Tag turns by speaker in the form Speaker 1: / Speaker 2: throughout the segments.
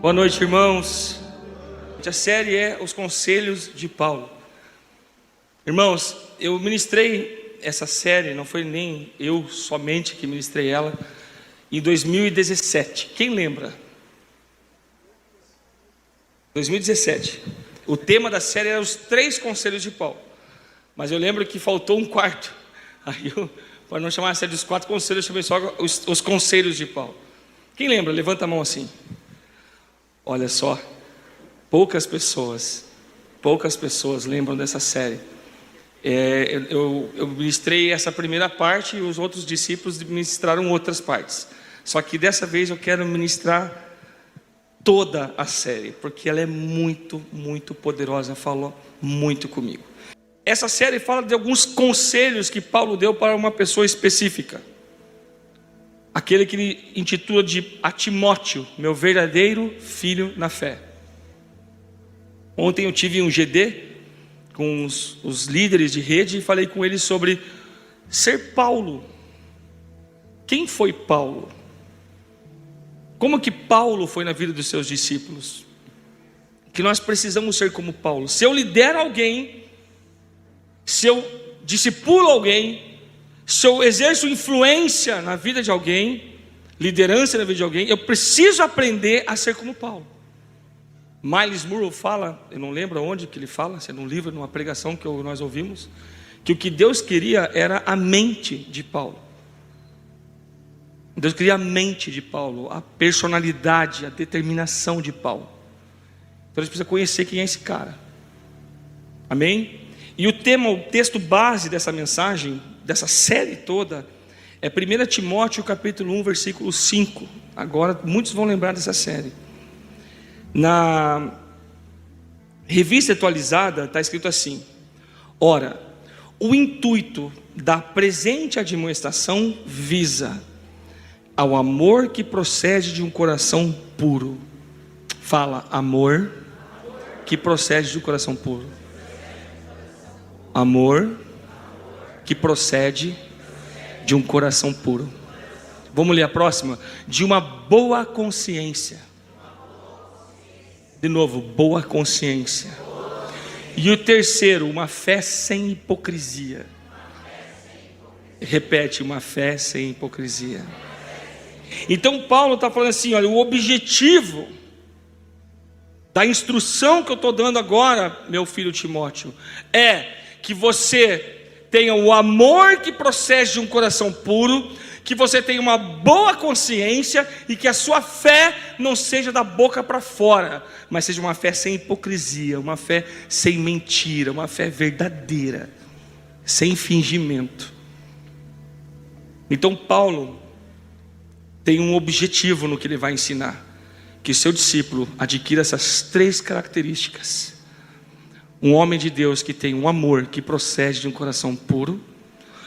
Speaker 1: Boa noite, irmãos. A série é Os Conselhos de Paulo. Irmãos, eu ministrei essa série, não foi nem eu somente que ministrei ela, em 2017. Quem lembra? 2017. O tema da série era os 3 conselhos de Paulo. Mas eu lembro que faltou um quarto. Aí eu, para não chamar a série dos 4 conselhos, eu chamei só os conselhos de Paulo. Quem lembra? Levanta a mão assim. Olha só, poucas pessoas lembram dessa série. Eu ministrei essa primeira parte e os outros discípulos ministraram outras partes. Só que dessa vez eu quero ministrar toda a série, porque ela é muito, muito poderosa, falou muito comigo. Essa série fala de alguns conselhos que Paulo deu para uma pessoa específica. Aquele que ele intitula de a Timóteo, meu verdadeiro filho na fé. Ontem eu tive um GD com os líderes de rede e falei com eles sobre ser Paulo. Quem foi Paulo? Como que Paulo foi na vida dos seus discípulos? Que nós precisamos ser como Paulo. Se eu lidero alguém, se eu discipulo alguém, se eu exerço influência na vida de alguém, liderança na vida de alguém, eu preciso aprender a ser como Paulo. Miles Monroe fala, eu não lembro onde que ele fala, se é num livro, numa pregação que nós ouvimos, que o que Deus queria era a mente de Paulo. Deus queria a mente de Paulo, a personalidade, a determinação de Paulo. Então a gente precisa conhecer quem é esse cara. Amém? E o texto base dessa mensagem, dessa série toda, é 1 Timóteo capítulo 1, versículo 5. Agora muitos vão lembrar dessa série. Na revista atualizada está escrito assim: ora, o intuito da presente admoestação visa ao amor que procede de um coração puro. Fala, amor que procede de um coração puro. Amor que procede de um coração puro. Vamos ler a próxima. De uma boa consciência. De novo, boa consciência. E o terceiro, uma fé sem hipocrisia. Repete, uma fé sem hipocrisia. Então Paulo está falando assim, olha, o objetivo da instrução que eu estou dando agora, meu filho Timóteo, é que você tenha o amor que procede de um coração puro, que você tenha uma boa consciência e que a sua fé não seja da boca para fora, mas seja uma fé sem hipocrisia, uma fé sem mentira, uma fé verdadeira, sem fingimento. Então Paulo tem um objetivo no que ele vai ensinar, que o seu discípulo adquira essas 3 características. Um homem de Deus que tem um amor que procede de um coração puro,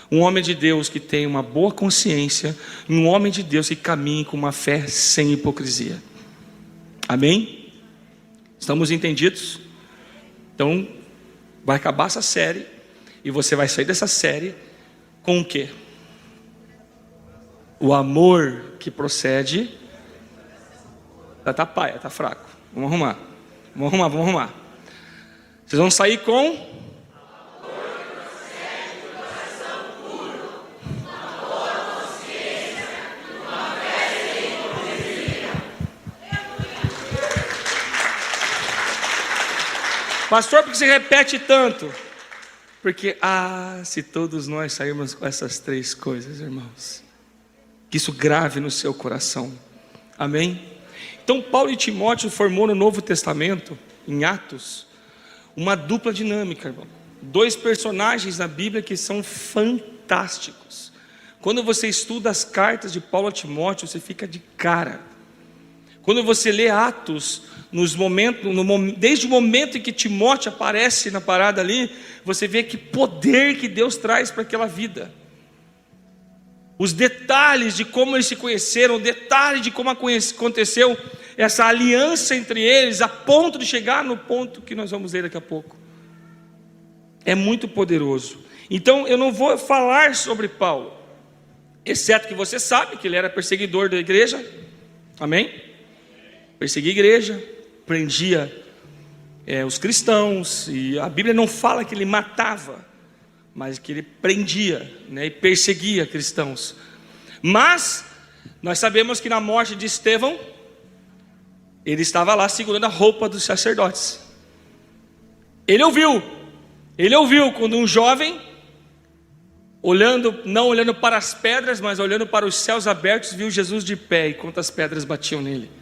Speaker 1: um homem de Deus que tem uma boa consciência, e um homem de Deus que caminhe com uma fé sem hipocrisia. Amém? Estamos entendidos? Então, vai acabar essa série, e você vai sair dessa série com o quê? O amor que procede. Tá paia, tá fraco. Vamos arrumar. Vocês vão sair com pastor, por que você repete tanto? Porque, se todos nós sairmos com essas 3 coisas, irmãos, que isso grave no seu coração. Amém? Então Paulo e Timóteo formou no Novo Testamento, em Atos, uma dupla dinâmica, irmão. 2 personagens na Bíblia que são fantásticos. Quando você estuda as cartas de Paulo a Timóteo, você fica de cara. Quando você lê Atos, desde o momento em que Timóteo aparece na parada ali, você vê que poder que Deus traz para aquela vida. Os detalhes de como eles se conheceram, o detalhe de como aconteceu essa aliança entre eles, a ponto de chegar no ponto que nós vamos ler daqui a pouco. É muito poderoso. Então eu não vou falar sobre Paulo, exceto que você sabe que ele era perseguidor da igreja. Amém? perseguia a igreja, prendia os cristãos, e a Bíblia não fala que ele matava, mas que ele prendia, né, e perseguia cristãos. Mas nós sabemos que na morte de Estevão, ele estava lá segurando a roupa dos sacerdotes. Ele ouviu quando um jovem, não olhando para as pedras, mas olhando para os céus abertos, viu Jesus de pé, enquanto as pedras batiam nele.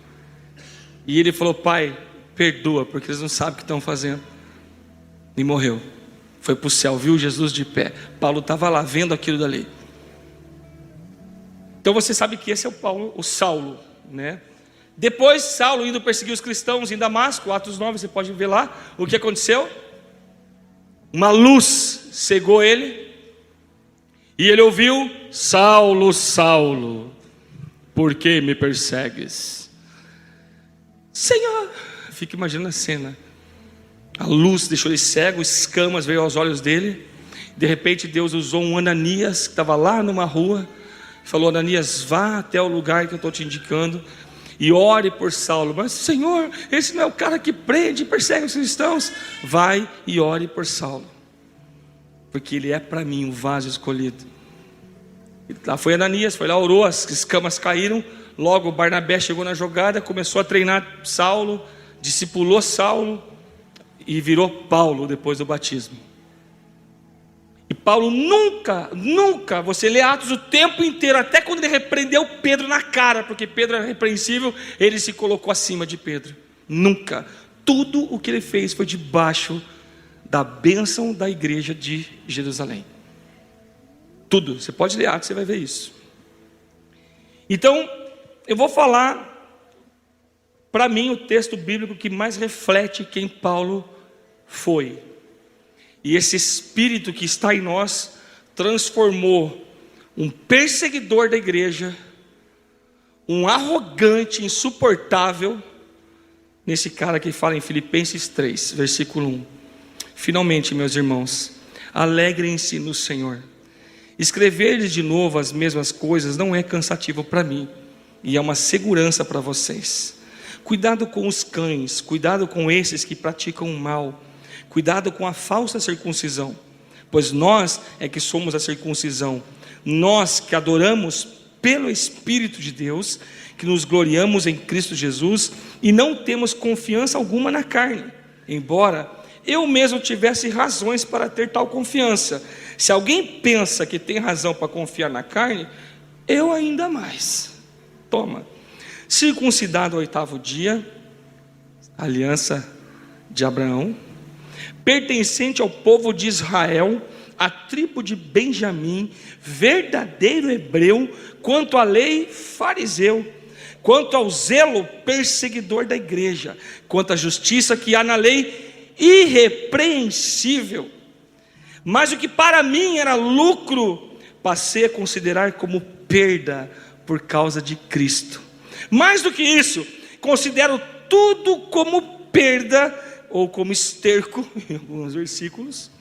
Speaker 1: E ele falou: Pai, perdoa, porque eles não sabem o que estão fazendo. E morreu. Foi para o céu, viu Jesus de pé. Paulo estava lá vendo aquilo dali. Então você sabe que esse é o Saulo, né? Depois Saulo indo perseguir os cristãos em Damasco, Atos 9, você pode ver lá o que aconteceu. Uma luz cegou ele, e ele ouviu: Saulo, Saulo, por que me persegues? Senhor, fica imaginando a cena. A luz deixou ele cego, escamas veio aos olhos dele. De repente Deus usou um Ananias, que estava lá numa rua, e falou: Ananias, vá até o lugar que eu estou te indicando e ore por Saulo. Mas Senhor, esse não é o cara que prende e persegue os cristãos. Vai e ore por Saulo, porque ele é para mim um vaso escolhido. E lá foi Ananias, foi lá, orou, as escamas caíram. Logo Barnabé chegou na jogada, começou a treinar Saulo, discipulou Saulo e virou Paulo depois do batismo. E Paulo nunca, você lê Atos o tempo inteiro, até quando ele repreendeu Pedro na cara, porque Pedro era repreensível, ele se colocou acima de Pedro. Nunca. Tudo o que ele fez foi debaixo da bênção da igreja de Jerusalém. Tudo. Você pode ler Atos, você vai ver isso. Então, eu vou falar, para mim, o texto bíblico que mais reflete quem Paulo foi. E esse espírito que está em nós transformou um perseguidor da igreja, um arrogante, insuportável, nesse cara que fala em Filipenses 3, versículo 1. Finalmente, meus irmãos, alegrem-se no Senhor. Escrever-lhes de novo as mesmas coisas não é cansativo para mim, e é uma segurança para vocês. Cuidado com os cães, cuidado com esses que praticam o mal, cuidado com a falsa circuncisão, pois nós é que somos a circuncisão, nós que adoramos pelo Espírito de Deus, que nos gloriamos em Cristo Jesus e não temos confiança alguma na carne, embora eu mesmo tivesse razões para ter tal confiança. Se alguém pensa que tem razão para confiar na carne, eu ainda mais. Toma. Circuncidado ao 8º dia, aliança de Abraão, pertencente ao povo de Israel, a tribo de Benjamim, verdadeiro hebreu, quanto à lei, fariseu, quanto ao zelo, perseguidor da igreja, quanto à justiça que há na lei, irrepreensível. Mas o que para mim era lucro, passei a considerar como perda por causa de Cristo. Mais do que isso, considero tudo como perda, ou como esterco, em alguns versículos,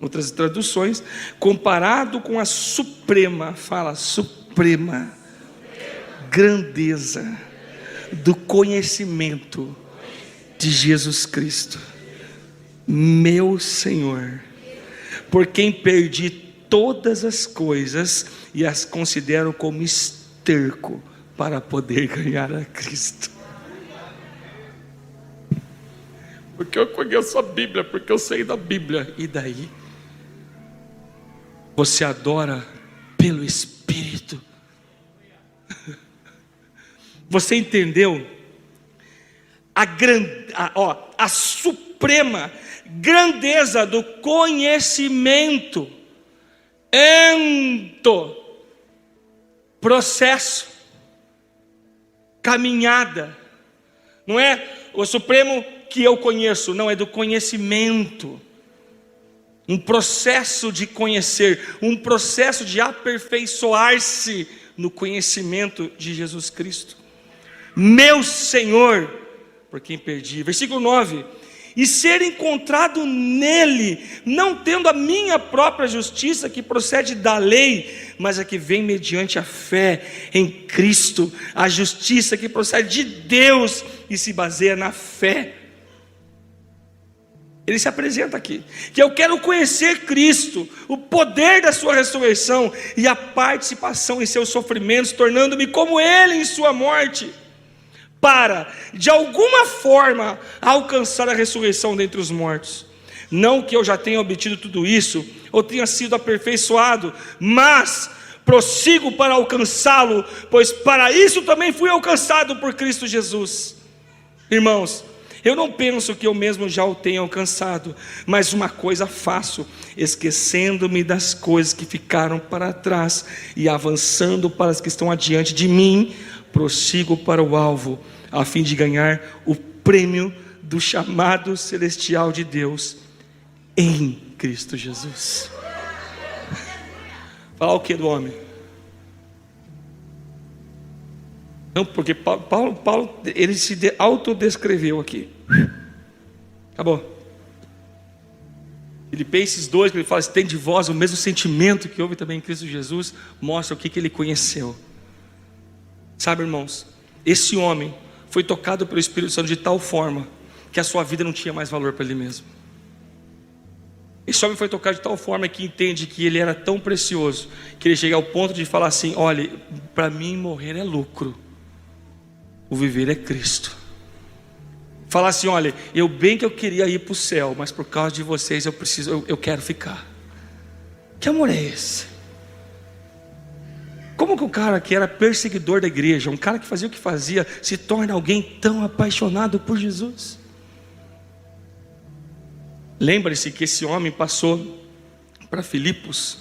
Speaker 1: outras traduções, comparado com a suprema grandeza do conhecimento de Jesus Cristo, meu Senhor, por quem perdi todas as coisas e as considero como esterco para poder ganhar a Cristo. Porque eu conheço a Bíblia, porque eu sei da Bíblia. E daí? Você adora pelo Espírito. Você entendeu? A suprema grandeza do conhecimento. Processo, caminhada. Não é o supremo que eu conheço, não, é do conhecimento. Um processo de conhecer, um processo de aperfeiçoar-se no conhecimento de Jesus Cristo, meu Senhor, por quem perdi. Versículo 9: e ser encontrado nele, não tendo a minha própria justiça que procede da lei, mas a que vem mediante a fé em Cristo, a justiça que procede de Deus e se baseia na fé. Ele se apresenta aqui, que eu quero conhecer Cristo, o poder da sua ressurreição e a participação em seus sofrimentos, tornando-me como Ele em sua morte, para, de alguma forma, alcançar a ressurreição dentre os mortos. Não que eu já tenha obtido tudo isso, ou tenha sido aperfeiçoado, mas prossigo para alcançá-lo, pois para isso também fui alcançado por Cristo Jesus. Irmãos, eu não penso que eu mesmo já o tenha alcançado, mas uma coisa faço, esquecendo-me das coisas que ficaram para trás e avançando para as que estão adiante de mim, prossigo para o alvo, a fim de ganhar o prêmio do chamado celestial de Deus em Cristo Jesus. Falar o que do homem? Não, porque Paulo ele se autodescreveu aqui. Acabou. Filipenses 2, ele fala: tem de vós o mesmo sentimento que houve também em Cristo Jesus. Mostra o que ele conheceu. Sabe, irmãos, esse homem foi tocado pelo Espírito Santo de tal forma que a sua vida não tinha mais valor para ele mesmo. Esse homem foi tocado de tal forma que entende que ele era tão precioso, que ele chega ao ponto de falar assim: olha, para mim morrer é lucro, o viver é Cristo. Falar assim: olha, eu bem que eu queria ir para o céu, mas por causa de vocês eu quero ficar. Que amor é esse? Como que o cara que era perseguidor da igreja, um cara que fazia o que fazia, se torna alguém tão apaixonado por Jesus? Lembre-se que esse homem passou para Filipos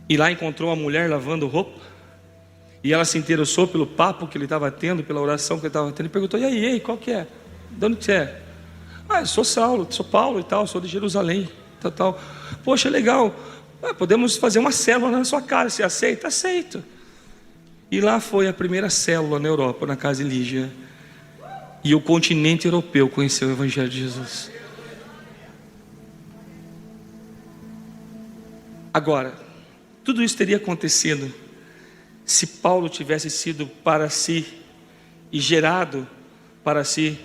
Speaker 1: e lá encontrou uma mulher lavando roupa, e ela se interessou pelo papo que ele estava tendo, pela oração que ele estava tendo, e perguntou: e aí, qual que é? De onde você é? Ah, eu sou Paulo e tal, sou de Jerusalém, tal. Poxa, legal, podemos fazer uma célula na sua casa, você aceita? Aceito. E lá foi a primeira célula na Europa, na casa de Lígia, e o continente europeu conheceu o Evangelho de Jesus. Agora, tudo isso teria acontecido se Paulo tivesse sido para si e gerado para si: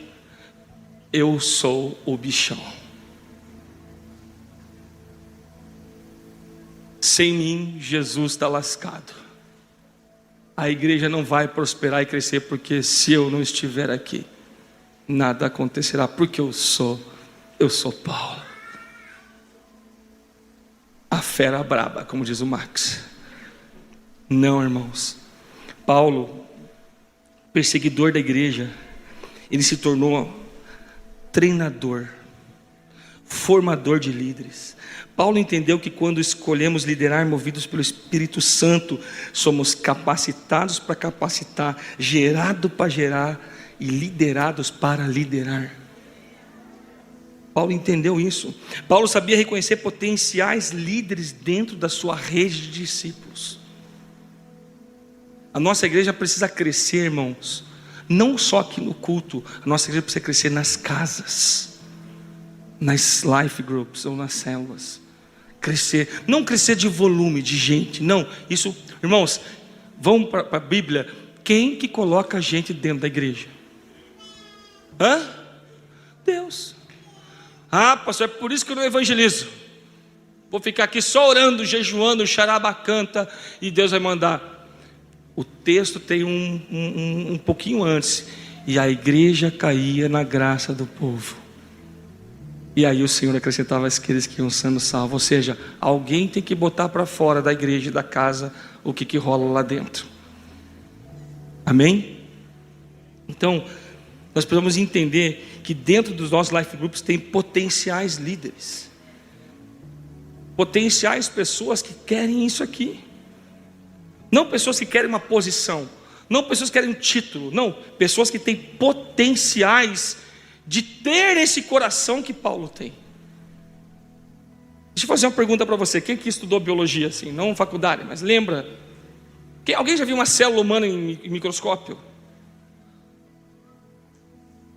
Speaker 1: eu sou o bichão. Sem mim, Jesus está lascado. A igreja não vai prosperar e crescer, porque se eu não estiver aqui, nada acontecerá, porque eu sou Paulo. A fera braba, como diz o Max. Não, irmãos. Paulo, perseguidor da igreja, ele se tornou treinador, formador de líderes. Paulo entendeu que quando escolhemos liderar movidos pelo Espírito Santo, somos capacitados para capacitar, gerado para gerar e liderados para liderar. Paulo entendeu isso. Paulo sabia reconhecer potenciais líderes dentro da sua rede de discípulos. A nossa igreja precisa crescer, irmãos, não só aqui no culto. A nossa igreja precisa crescer nas casas, nas life groups ou nas células. Crescer, não crescer de volume, de gente, não. Isso, irmãos, vamos para a Bíblia. Quem que coloca a gente dentro da igreja? Deus. Ah, pastor, é por isso que eu não evangelizo. Vou ficar aqui só orando, jejuando, xarabacanta, e Deus vai mandar. O texto tem um pouquinho antes: e a igreja caía na graça do povo. E aí o Senhor acrescentava aqueles que iam sendo salvos. Ou seja, alguém tem que botar para fora da igreja e da casa o que rola lá dentro. Amém? Então, nós precisamos entender que dentro dos nossos life groups tem potenciais líderes, potenciais pessoas que querem isso aqui. Não pessoas que querem uma posição, não pessoas que querem um título, não, pessoas que têm potenciais de ter esse coração que Paulo tem. Deixa eu fazer uma pergunta para você. Quem que estudou biologia assim, não faculdade, mas lembra? Alguém já viu uma célula humana em microscópio?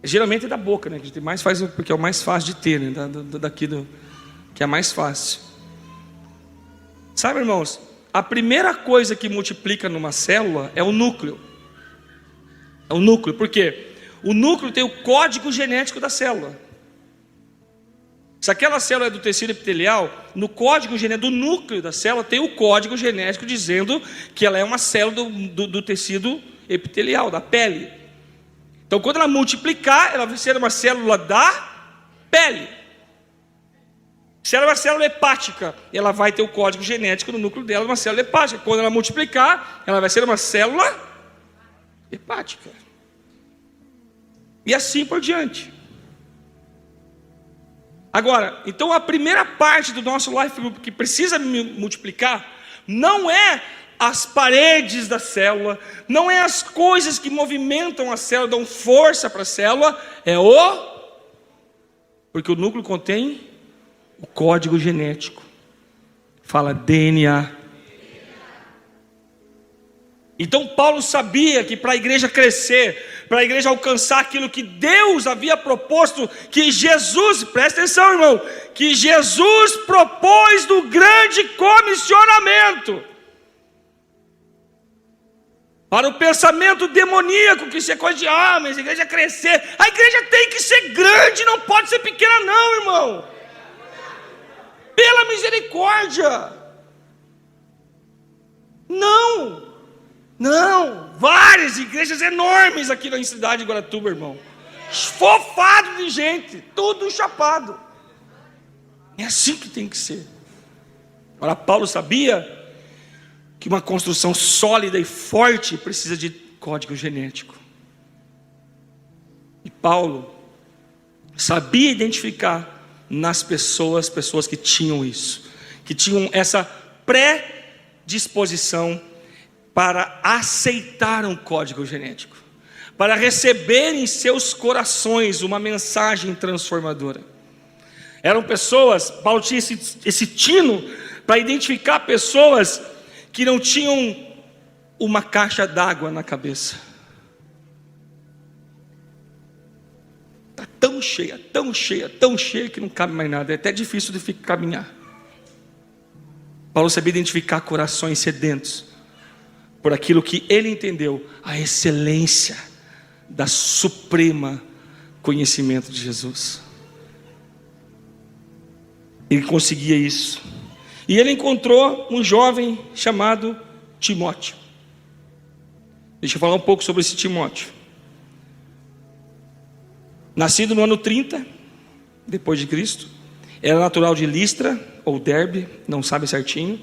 Speaker 1: Geralmente é da boca, né? Que a gente mais faz porque é o mais fácil de ter, né? Que é mais fácil. Sabe, irmãos, a primeira coisa que multiplica numa célula é o núcleo. É o núcleo, por quê? O núcleo tem o código genético da célula. Se aquela célula é do tecido epitelial, no código genético do núcleo da célula tem o código genético dizendo que ela é uma célula do tecido epitelial, da pele. Então, quando ela multiplicar, ela vai ser uma célula da pele. Se ela é uma célula hepática, ela vai ter o código genético no núcleo dela, uma célula hepática. Quando ela multiplicar, ela vai ser uma célula hepática. E assim por diante. Agora, então a primeira parte do nosso life group que precisa multiplicar não é as paredes da célula, não é as coisas que movimentam a célula, dão força para a célula, porque o núcleo contém o código genético. Fala DNA. Então Paulo sabia que para a igreja crescer, para a igreja alcançar aquilo que Deus havia proposto, que Jesus, presta atenção, irmão, que Jesus propôs do grande comissionamento. Para o pensamento demoníaco, que isso é coisa de mas a igreja crescer. A igreja tem que ser grande, não pode ser pequena não, irmão. Pela misericórdia. Não, várias igrejas enormes aqui na cidade de Guaratuba, irmão. Esfofado de gente, tudo chapado. É assim que tem que ser. Agora, Paulo sabia que uma construção sólida e forte precisa de código genético. E Paulo sabia identificar nas pessoas que tinham isso, que tinham essa predisposição para aceitar um código genético, para receber em seus corações uma mensagem transformadora. Eram pessoas, Paulo tinha esse tino para identificar pessoas que não tinham uma caixa d'água na cabeça. Está tão cheia que não cabe mais nada, é até difícil de caminhar. Paulo sabia identificar corações sedentos por aquilo que ele entendeu, a excelência da suprema conhecimento de Jesus. Ele conseguia isso. E ele encontrou um jovem chamado Timóteo. Deixa eu falar um pouco sobre esse Timóteo. Nascido no ano 30, depois de Cristo. Era natural de Listra, ou Derbe, não sabe certinho.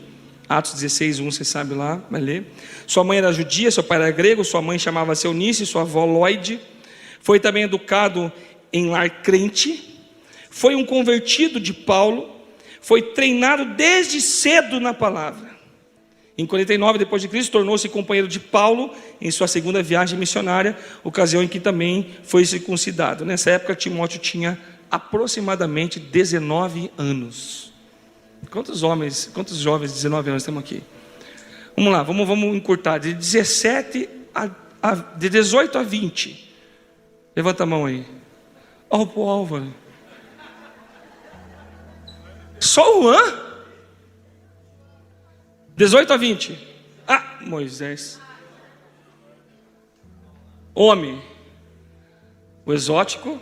Speaker 1: Atos 16, 1, você sabe lá, vai ler. Sua mãe era judia, seu pai era grego, sua mãe chamava-se Eunice, sua avó Loide. Foi também educado em lar crente. Foi um convertido de Paulo. Foi treinado desde cedo na palavra. Em 49 depois de Cristo, tornou-se companheiro de Paulo em sua segunda viagem missionária, ocasião em que também foi circuncidado. Nessa época, Timóteo tinha aproximadamente 19 anos. Quantos jovens de 19 anos temos aqui? Vamos lá, vamos encurtar. De 18 a 20. Levanta a mão aí. Olha o Álvaro. Só o 18 a 20. Moisés. Homem. O exótico.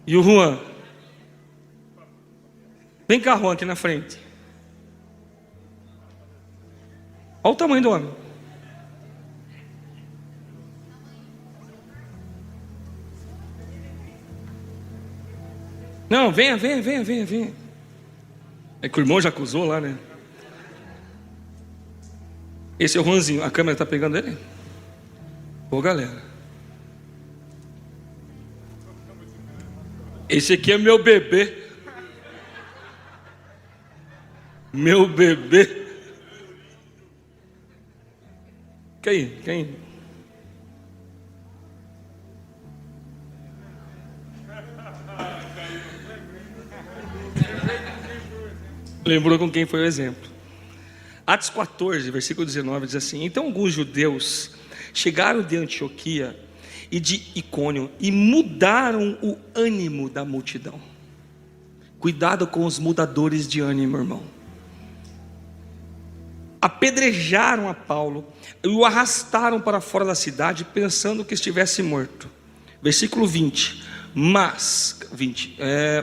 Speaker 1: E o Juan. Vem cá, Juan, aqui na frente. Olha o tamanho do homem. Não, venha. É que o irmão já acusou lá, né? Esse é o Juanzinho. A câmera está pegando ele? Ô, galera. Esse aqui é meu bebê. Meu bebê. Quem? Lembrou com quem foi o exemplo. Atos 14, versículo 19 diz assim: então alguns judeus chegaram de Antioquia e de Icônio e mudaram o ânimo da multidão. Cuidado com os mudadores de ânimo, irmão. Apedrejaram a Paulo e o arrastaram para fora da cidade, pensando que estivesse morto. Versículo 20.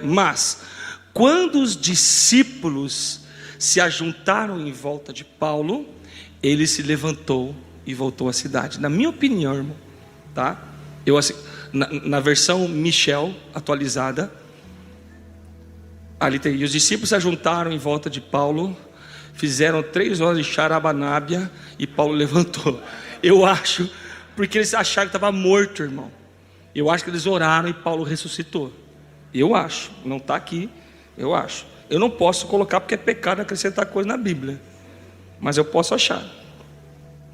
Speaker 1: Mas quando os discípulos se ajuntaram em volta de Paulo, ele se levantou e voltou à cidade. Na minha opinião, irmão, tá? Na versão Michel atualizada, ali tem: e os discípulos se ajuntaram em volta de Paulo, fizeram 3 horas de charabanábia e Paulo levantou. Eu acho, porque eles acharam que estava morto, irmão. Eu acho que eles oraram e Paulo ressuscitou. Eu acho, não está aqui, eu acho. Eu não posso colocar porque é pecado acrescentar coisa na Bíblia, mas eu posso achar.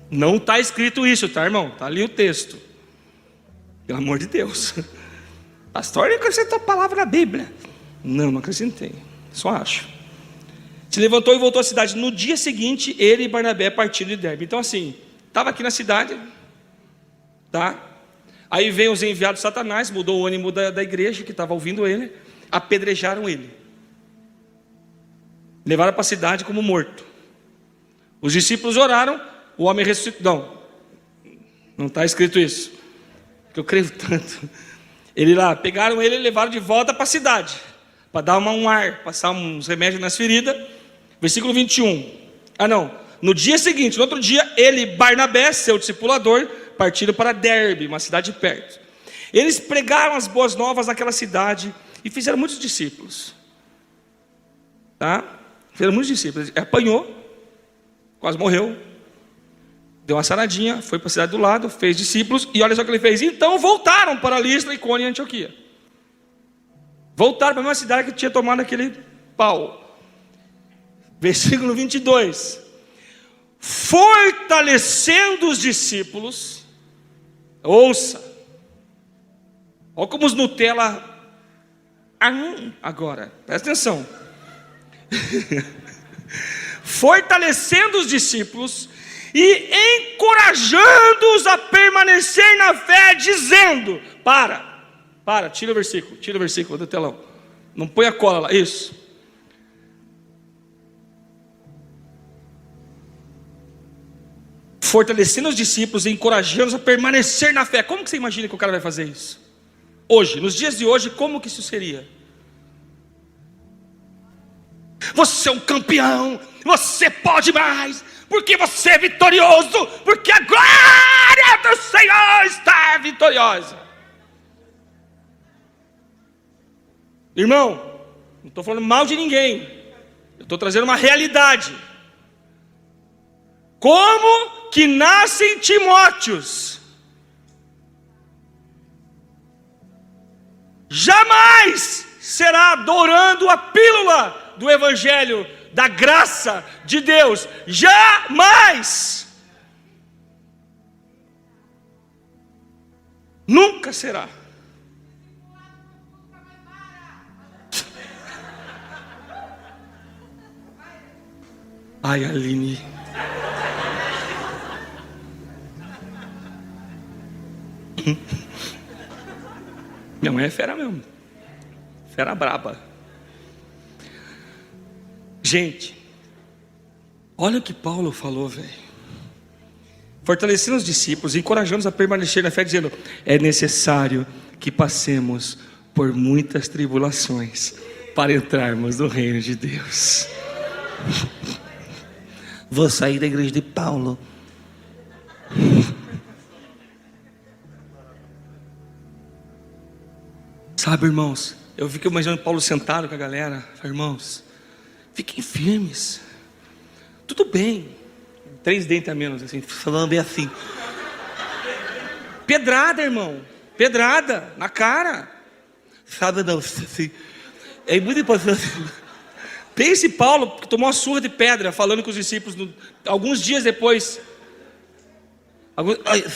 Speaker 1: Não está escrito isso, tá, irmão? Está ali o texto. Pelo amor de Deus. Pastor, ele acrescentou a palavra na Bíblia. Não acrescentei, só acho. Se levantou e voltou à cidade. No dia seguinte, ele e Barnabé partiram de Derbe. Então assim, estava aqui na cidade, tá? Aí veio os enviados de Satanás, mudou o ânimo da igreja que estava ouvindo ele, apedrejaram ele, levaram para a cidade como morto. Os discípulos oraram, o homem ressuscitou. Não está escrito isso, porque eu creio tanto. Ele lá, pegaram ele e levaram de volta para a cidade, para dar um ar, passar uns remédios nas feridas. Versículo 21. No dia seguinte, no outro dia, ele e Barnabé, seu discipulador, partiram para Derbe, uma cidade perto. Eles pregaram as boas novas naquela cidade e fizeram muitos discípulos, tá? Fizeram muitos discípulos. Apanhou, quase morreu, deu uma saradinha, foi para a cidade do lado, fez discípulos, e olha só o que ele fez. Então voltaram para Listra, Icônio e Antioquia. Voltaram para a mesma cidade que tinha tomado aquele pau. Versículo 22. Fortalecendo os discípulos. Ouça. Olha como os Nutella. Agora, presta atenção. Fortalecendo os discípulos e encorajando-os a permanecer na fé, dizendo: tira o versículo do telão, não põe a cola lá, isso. Fortalecendo os discípulos e encorajando-os a permanecer na fé. Como que você imagina que o cara vai fazer isso? Hoje, nos dias de hoje, como que isso seria? Você é um campeão, você pode mais, porque você é vitorioso, porque a glória do Senhor está vitoriosa. Irmão, não estou falando mal de ninguém, eu estou trazendo uma realidade. Como que nascem Timóteos? Jamais será adorando a pílula do Evangelho, da graça de Deus. Jamais. Nunca será. Ai, Aline. Minha mãe é fera mesmo. Fera braba. Gente, olha o que Paulo falou, velho. Fortalecendo os discípulos, encorajando-os a permanecer na fé, dizendo: é necessário que passemos por muitas tribulações para entrarmos no reino de Deus. Vou sair da igreja de Paulo. Sabe, irmãos, eu fico imaginando Paulo sentado com a galera. Falei: irmãos, fiquem firmes. Tudo bem. 3 dentes a menos, assim, falando bem assim. Pedrada, irmão. Pedrada na cara. Sabe, não, assim. É muito importante. Pense Paulo, que tomou uma surra de pedra, falando com os discípulos, alguns dias depois.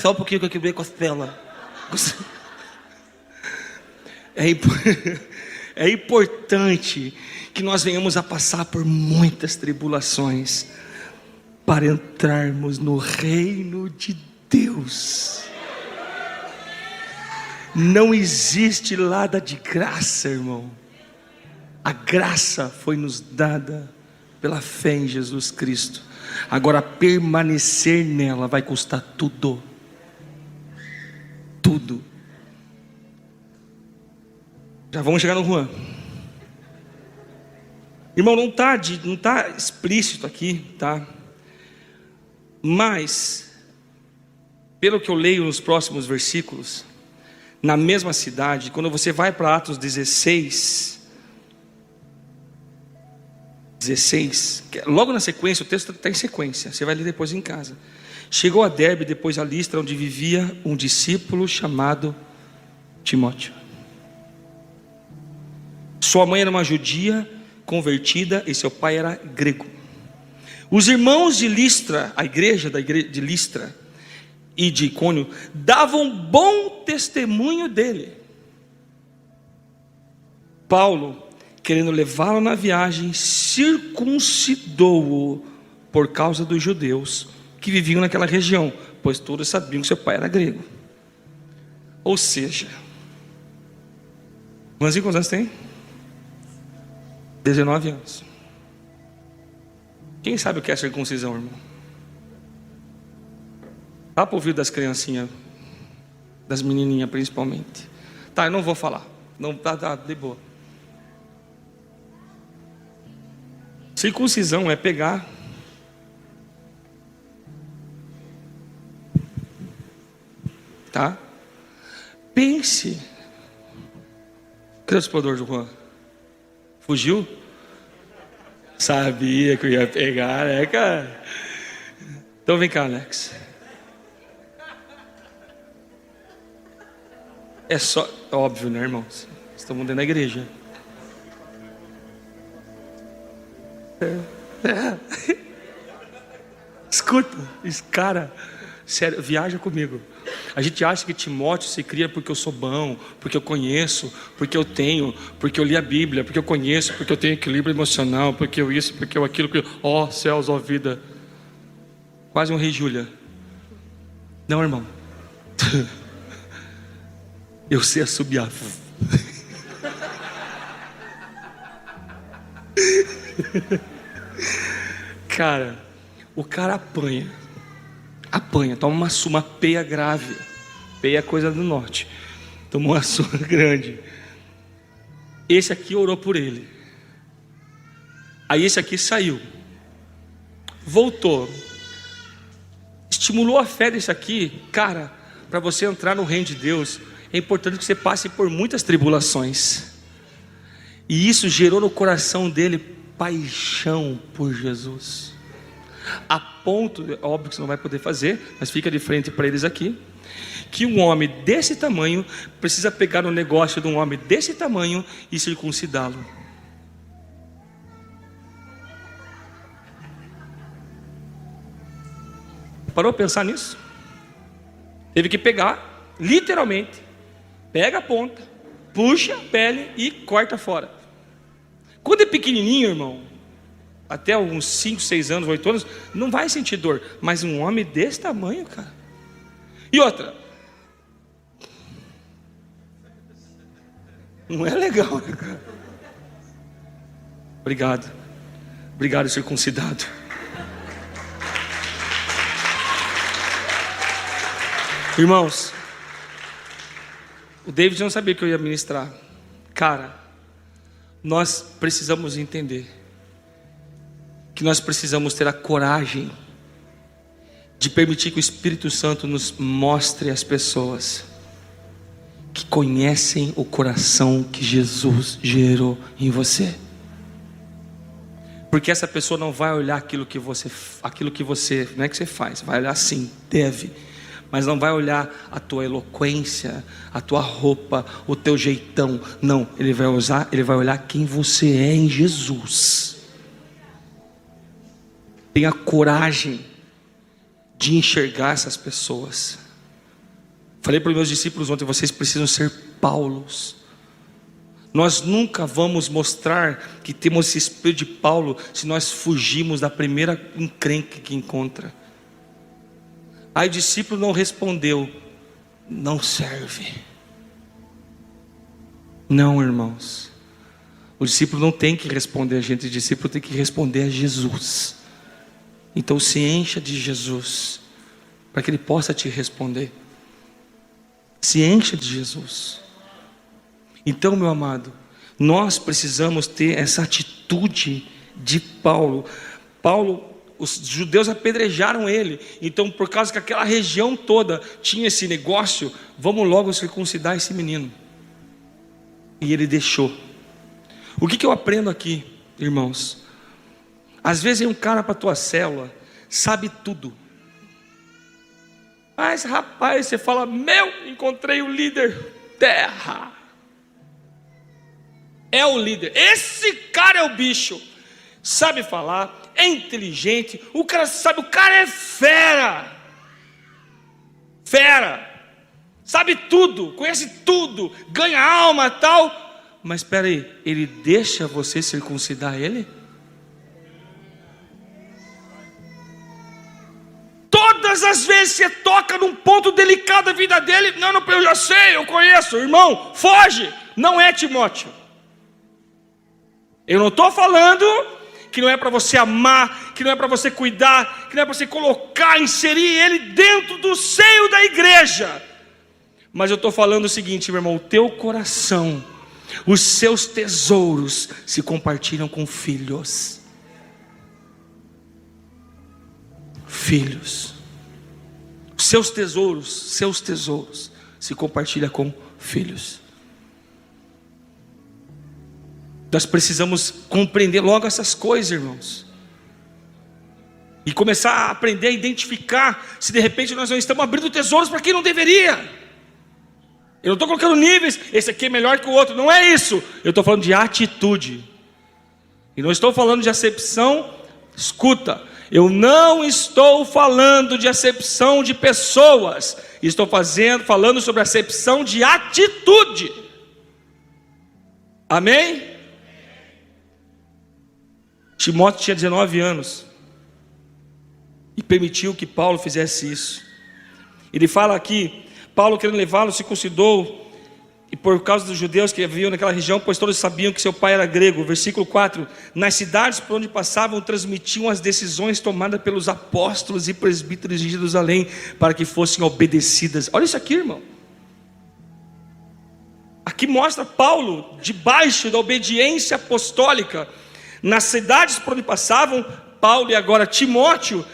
Speaker 1: Só um pouquinho que eu quebrei a costela. É importante que nós venhamos a passar por muitas tribulações para entrarmos no reino de Deus. Não existe nada de graça, irmão. A graça foi nos dada pela fé em Jesus Cristo. Agora permanecer nela vai custar tudo. Tudo. Já vamos chegar no Juan. Irmão, não está explícito aqui, tá? Mas, pelo que eu leio nos próximos versículos, na mesma cidade, quando você vai para Atos 16, logo na sequência, o texto está em sequência, você vai ler depois em casa. Chegou a Derbe, depois a Listra, onde vivia um discípulo chamado Timóteo. Sua mãe era uma judia convertida e seu pai era grego. Os irmãos de Listra, a igreja de Listra e de Icônio, davam bom testemunho dele. Paulo, querendo levá-lo na viagem, circuncidou-o por causa dos judeus que viviam naquela região, pois todos sabiam que seu pai era grego. Ou seja, quantos anos tem? 19 anos. Quem sabe o que é circuncisão, irmão? Dá para ouvir das criancinhas, das menininhas principalmente. Tá, eu não vou falar. Não, tá, de boa. Circuncisão é pegar tá? Pense. Cadê o explorador do Juan? Fugiu? Sabia que eu ia pegar, né, cara? Então vem cá, Alex. É só, óbvio, né, irmãos? Estamos dentro da igreja. Escuta, esse cara, sério, viaja comigo. A gente acha que Timóteo se cria porque eu sou bom, porque eu conheço, porque eu tenho, porque eu li a Bíblia, porque eu conheço, porque eu tenho equilíbrio emocional, porque eu isso, porque eu aquilo, ó céus, ó vida. Quase um rei Júlia. Não, irmão. Eu sei assobiar. Cara, o cara apanha, toma uma peia grave. Peia é coisa do norte. Tomou uma surra grande. Esse aqui orou por ele. Aí esse aqui saiu, voltou, estimulou a fé desse aqui. Cara, para você entrar no reino de Deus, é importante que você passe por muitas tribulações. E isso gerou no coração dele paixão por Jesus. A ponto, óbvio que você não vai poder fazer, mas fica de frente para eles aqui, que um homem desse tamanho precisa pegar um negócio de um homem desse tamanho e circuncidá-lo. Parou para pensar nisso? Teve que pegar, literalmente, pega a ponta, puxa a pele e corta fora. Quando é pequenininho, irmão, até uns 5, 6 anos, 8 anos, não vai sentir dor. Mas um homem desse tamanho, cara. E outra, não é legal, né, cara? Obrigado, circuncidado. Irmãos, o David não sabia que eu ia ministrar. Cara, nós precisamos entender que nós precisamos ter a coragem de permitir que o Espírito Santo nos mostre as pessoas que conhecem o coração que Jesus gerou em você. Porque essa pessoa não vai olhar aquilo que você, não é que você faz, vai olhar sim, deve, mas não vai olhar a tua eloquência, a tua roupa, o teu jeitão. Não, ele vai olhar quem você é em Jesus. Tenha coragem de enxergar essas pessoas. Falei para os meus discípulos ontem, vocês precisam ser Paulos. Nós nunca vamos mostrar que temos esse espírito de Paulo se nós fugimos da primeira encrenca que encontra. Aí o discípulo não respondeu, não serve. Não, irmãos. O discípulo não tem que responder a gente, o discípulo tem que responder a Jesus. Então se encha de Jesus, para que Ele possa te responder. Se encha de Jesus. Então, meu amado, nós precisamos ter essa atitude de Paulo. Os judeus apedrejaram ele, então por causa que aquela região toda tinha esse negócio, vamos logo circuncidar esse menino. E ele deixou. O que eu aprendo aqui, irmãos? Às vezes vem um cara para a tua célula, sabe tudo, mas rapaz, você fala, encontrei o líder terra, é o líder, esse cara é o bicho, sabe falar, é inteligente, o cara sabe, o cara é fera, sabe tudo, conhece tudo, ganha alma tal. Mas espera aí, ele deixa você circuncidar ele? Todas as vezes você toca num ponto delicado da vida dele, não, eu já sei, eu conheço, irmão, foge. Não é, Timóteo. Eu não estou falando que não é para você amar, que não é para você cuidar, que não é para você colocar, inserir ele dentro do seio da igreja. Mas eu estou falando o seguinte, meu irmão, o teu coração, os seus tesouros se compartilham com filhos. Filhos. Seus tesouros se compartilham com filhos. Nós precisamos compreender logo essas coisas, irmãos, e começar a aprender a identificar se de repente nós não estamos abrindo tesouros para quem não deveria. Eu não estou colocando níveis, esse aqui é melhor que o outro, não é isso. Eu estou falando de atitude. E não estou falando de acepção, escuta, eu não estou falando de acepção de pessoas, estou falando sobre acepção de atitude. Amém? Timóteo tinha 19 anos e permitiu que Paulo fizesse isso. Ele fala aqui, Paulo, querendo levá-lo, circuncidou, e por causa dos judeus que haviam naquela região, pois todos sabiam que seu pai era grego. Versículo 4, nas cidades por onde passavam, transmitiam as decisões tomadas pelos apóstolos e presbíteros de Jerusalém, para que fossem obedecidas. Olha isso aqui, irmão. Aqui mostra Paulo, debaixo da obediência apostólica, nas cidades por onde passavam, Paulo e agora Timóteo,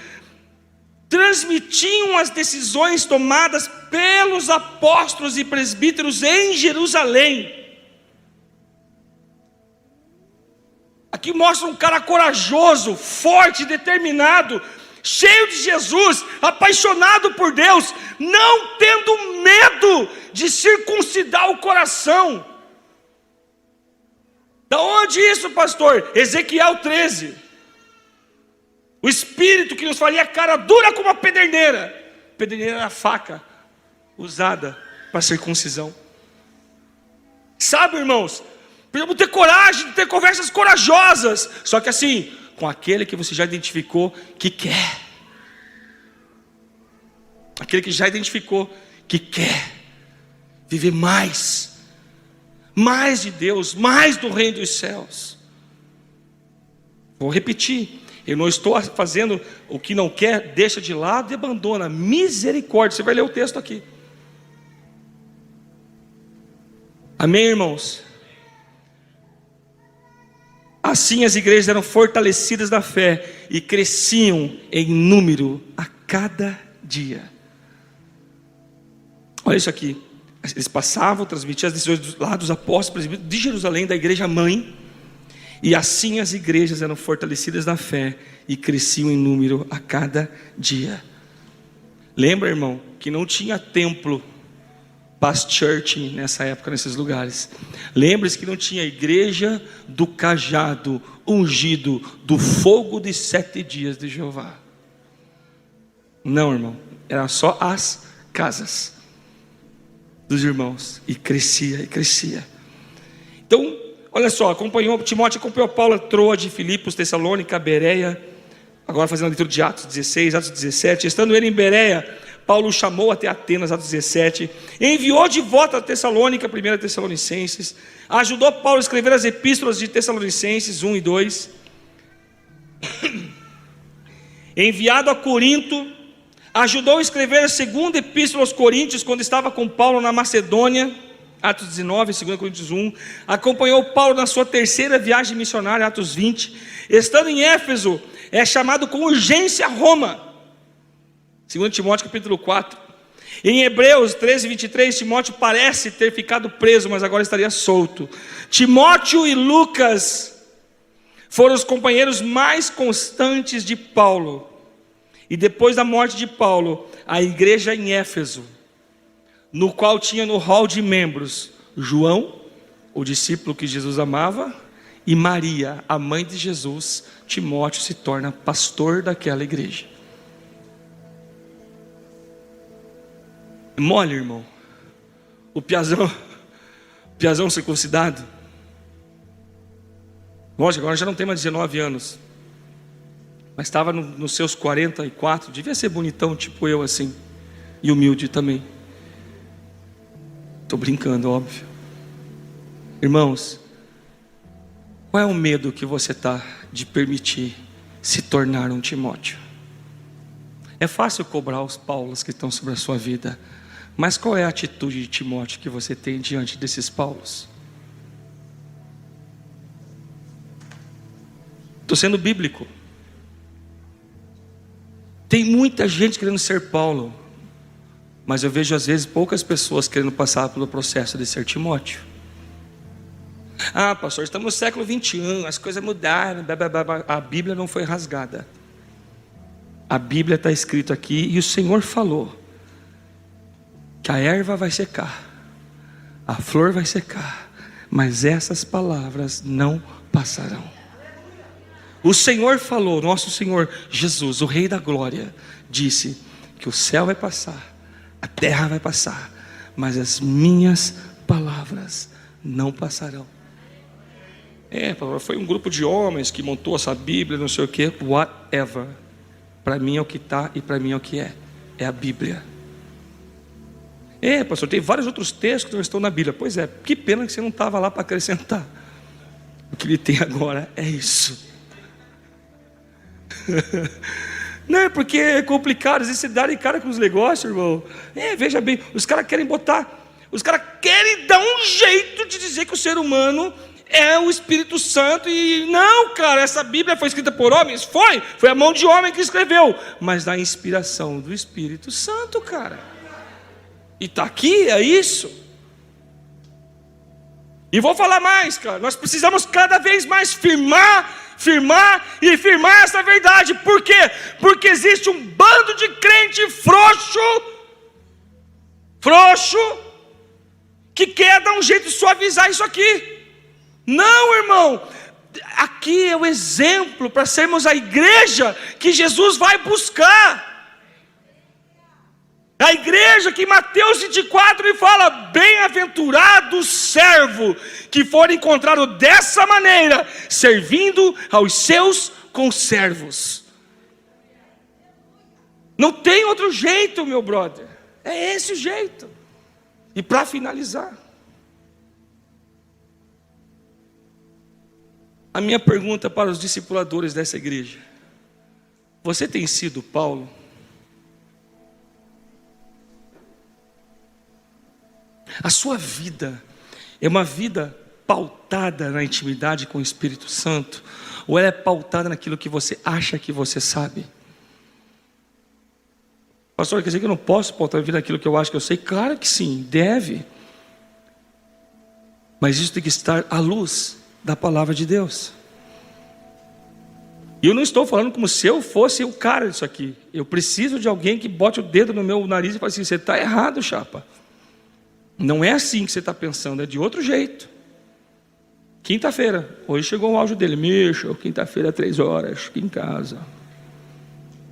Speaker 1: transmitiam as decisões tomadas pelos apóstolos e presbíteros em Jerusalém. Aqui mostra um cara corajoso, forte, determinado, cheio de Jesus, apaixonado por Deus, não tendo medo de circuncidar o coração. Da onde isso, pastor? Ezequiel 13. O espírito que nos faria cara dura como uma pederneira. Pederneira era a faca usada para circuncisão. Sabe, irmãos, precisamos ter coragem de ter conversas corajosas. Só que assim, com aquele que você já identificou que quer. Aquele que já identificou que quer viver mais de Deus, mais do reino dos céus. Vou repetir. Eu não estou fazendo o que não quer, deixa de lado e abandona. Misericórdia. Você vai ler o texto aqui. Amém, irmãos? Assim as igrejas eram fortalecidas na fé e cresciam em número a cada dia. Olha isso aqui. Eles passavam, transmitiam as decisões lá dos apóstolos de Jerusalém, da igreja mãe. E assim as igrejas eram fortalecidas na fé e cresciam em número a cada dia. Lembra, irmão, que não tinha templo Past Church nessa época, nesses lugares. Lembre-se que não tinha igreja do cajado ungido do fogo de 7 dias de Jeová. Não, irmão, eram só as casas dos irmãos. E crescia. Então, olha só, Timóteo acompanhou Paulo, Troade, Filipos, Tessalônica, Bereia. Agora fazendo a leitura de Atos 16, Atos 17. Estando ele em Bereia, Paulo o chamou até Atenas, Atos 17, enviou de volta a Tessalônica, 1 Tessalonicenses, ajudou Paulo a escrever as epístolas de Tessalonicenses 1 e 2, enviado a Corinto, ajudou a escrever a segunda epístola aos Coríntios, quando estava com Paulo na Macedônia, Atos 19, 2 Coríntios 1, acompanhou Paulo na sua terceira viagem missionária, Atos 20, estando em Éfeso, é chamado com urgência a Roma, 2 Timóteo capítulo 4, em Hebreus 13, 23, Timóteo parece ter ficado preso, mas agora estaria solto. Timóteo e Lucas foram os companheiros mais constantes de Paulo, e depois da morte de Paulo, a igreja em Éfeso, no qual tinha no hall de membros João, o discípulo que Jesus amava, e Maria, a mãe de Jesus, Timóteo se torna pastor daquela igreja. Mole, irmão. O piazão circuncidado. Lógico, agora já não tem mais 19 anos, mas estava nos seus 44, devia ser bonitão, tipo eu assim, e humilde também. Estou brincando, óbvio. Irmãos, qual é o medo que você está de permitir se tornar um Timóteo? É fácil cobrar os Paulos que estão sobre a sua vida, mas qual é a atitude de Timóteo que você tem diante desses Paulos? Estou sendo bíblico. Tem muita gente querendo ser Paulo, mas eu vejo às vezes poucas pessoas querendo passar pelo processo de ser Timóteo. Ah, pastor, estamos no século 21, as coisas mudaram, blá, blá, blá, blá. A Bíblia não foi rasgada. A Bíblia está escrito aqui, e o Senhor falou que a erva vai secar, a flor vai secar, mas essas palavras não passarão. O Senhor falou, nosso Senhor Jesus, o Rei da Glória, disse que o céu vai passar, a terra vai passar, mas as minhas palavras não passarão. Foi um grupo de homens que montou essa Bíblia, não sei o que, whatever. Para mim é o que está e para mim é o que é a Bíblia. Pastor, tem vários outros textos que não estão na Bíblia. Pois é, que pena que você não estava lá para acrescentar. O que ele tem agora é isso. Não, é porque é complicado, às vezes você dá de cara com os negócios, irmão. Veja bem, os caras querem dar um jeito de dizer que o ser humano é o Espírito Santo, e não, cara, essa Bíblia foi escrita por homens, foi a mão de homem que escreveu, mas da inspiração do Espírito Santo, cara, e está aqui, é isso. E vou falar mais, cara, nós precisamos cada vez mais firmar essa verdade. Por quê? Porque existe um bando de crente frouxo, que quer dar um jeito de suavizar isso aqui. Não, irmão, aqui é o exemplo para sermos a igreja que Jesus vai buscar. A igreja que em Mateus 24 ele fala: bem-aventurado o servo que for encontrado dessa maneira, servindo aos seus conservos. Não tem outro jeito, meu brother, é esse o jeito. E para finalizar, a minha pergunta para os discipuladores dessa igreja: você tem sido Paulo? A sua vida é uma vida pautada na intimidade com o Espírito Santo? Ou ela é pautada naquilo que você acha que você sabe? Pastor, quer dizer que eu não posso pautar a vida naquilo que eu acho que eu sei? Claro que sim, deve. Mas isso tem que estar à luz da palavra de Deus. E eu não estou falando como se eu fosse o cara disso aqui. Eu preciso de alguém que bote o dedo no meu nariz e fale assim: você está errado, chapa. Não é assim que você está pensando, é de outro jeito. Quinta-feira, hoje chegou o áudio dele: Michel, quinta-feira, 3 horas, aqui em casa.